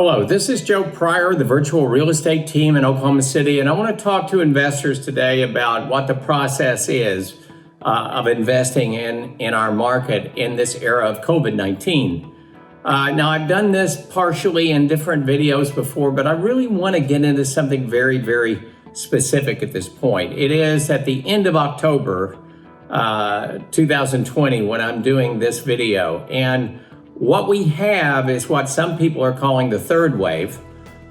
Hello, this is Joe Pryor, the virtual real estate team in Oklahoma City, and I want to talk to investors today about what the process is of investing in our market in this era of COVID-19. Now, I've done this partially in different videos before, but I really want to get into something very, very specific at this point. It is at the end of October 2020 when I'm doing this video, and what we have is what some people are calling the third wave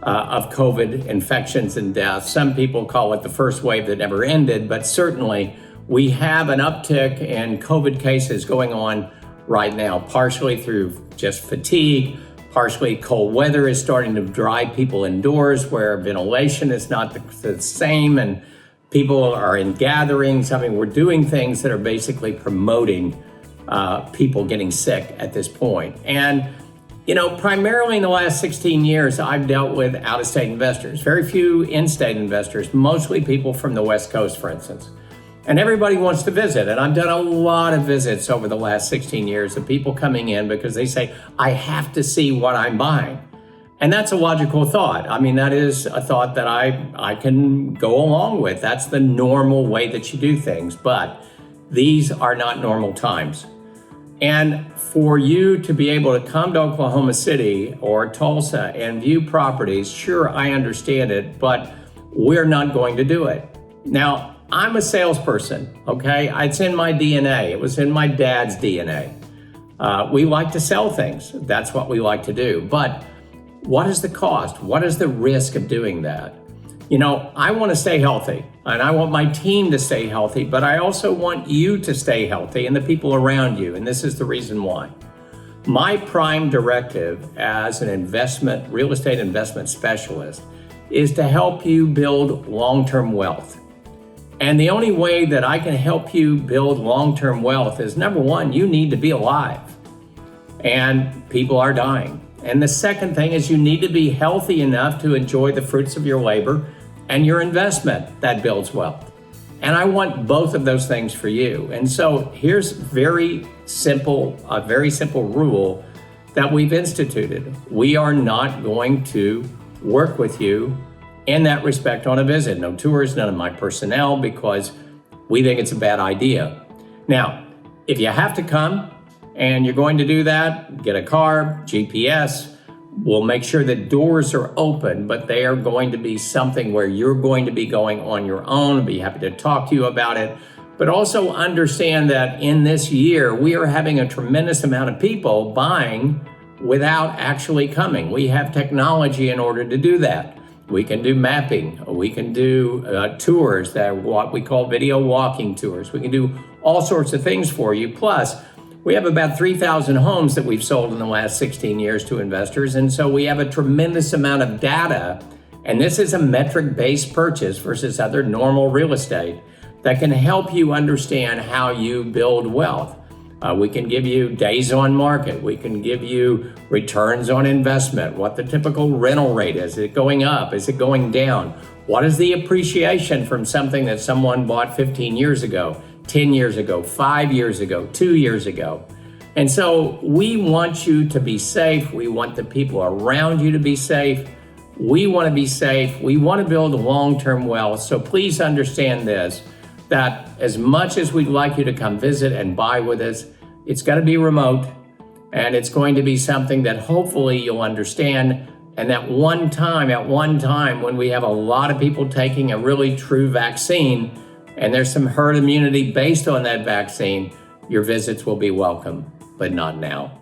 of COVID infections and deaths. Some people call it the first wave that never ended, but certainly we have an uptick in COVID cases going on right now, partially through just fatigue, partially cold weather is starting to drive people indoors where ventilation is not the same and people are in gatherings. I mean, we're doing things that are basically promoting people getting sick at this point. And, you know, primarily in the last 16 years, I've dealt with out-of-state investors, very few in-state investors, mostly people from the West Coast, for instance. And everybody wants to visit. And I've done a lot of visits over the last 16 years of people coming in because they say, I have to see what I'm buying. And that's a logical thought. I mean, that is a thought that I can go along with. That's the normal way that you do things. But these are not normal times. And for you to be able to come to Oklahoma City or Tulsa and view properties, sure, I understand it, but we're not going to do it. Now, I'm a salesperson, okay? It's in my DNA. It was in my dad's DNA. We like to sell things. That's what we like to do. But what is the cost? What is the risk of doing that? You know, I want to stay healthy and I want my team to stay healthy, but I also want you to stay healthy and the people around you. And this is the reason why. My prime directive as an real estate investment specialist is to help you build long-term wealth. And the only way that I can help you build long-term wealth is, number one, you need to be alive and people are dying. And the second thing is you need to be healthy enough to enjoy the fruits of your labor and your investment that builds wealth. And I want both of those things for you. And so here's a very simple rule that we've instituted. We are not going to work with you in that respect on a visit. No tours, none of my personnel, because we think it's a bad idea. Now, if you have to come and you're going to do that, get a car, GPS, we'll make sure that doors are open, but they are going to be something where you're going to be going on your own. I'll be happy to talk to you about it. But also understand that in this year, we are having a tremendous amount of people buying without actually coming. We have technology in order to do that. We can do mapping. We can do tours that are what we call video walking tours. We can do all sorts of things for you. Plus, we have about 3,000 homes that we've sold in the last 16 years to investors. And so we have a tremendous amount of data. And this is a metric-based purchase versus other normal real estate that can help you understand how you build wealth. We can give you days on market. We can give you returns on investment, what the typical rental rate is. Is it going up? Is it going down? What is the appreciation from something that someone bought 15 years ago, 10 years ago, 5 years ago, 2 years ago? And so we want you to be safe. We want the people around you to be safe. We want to be safe. We want to build long-term wealth. So please understand this, that as much as we'd like you to come visit and buy with us, it's going to be remote and it's going to be something that hopefully you'll understand. And at one time when we have a lot of people taking a really true vaccine and there's some herd immunity based on that vaccine, your visits will be welcome, but not now.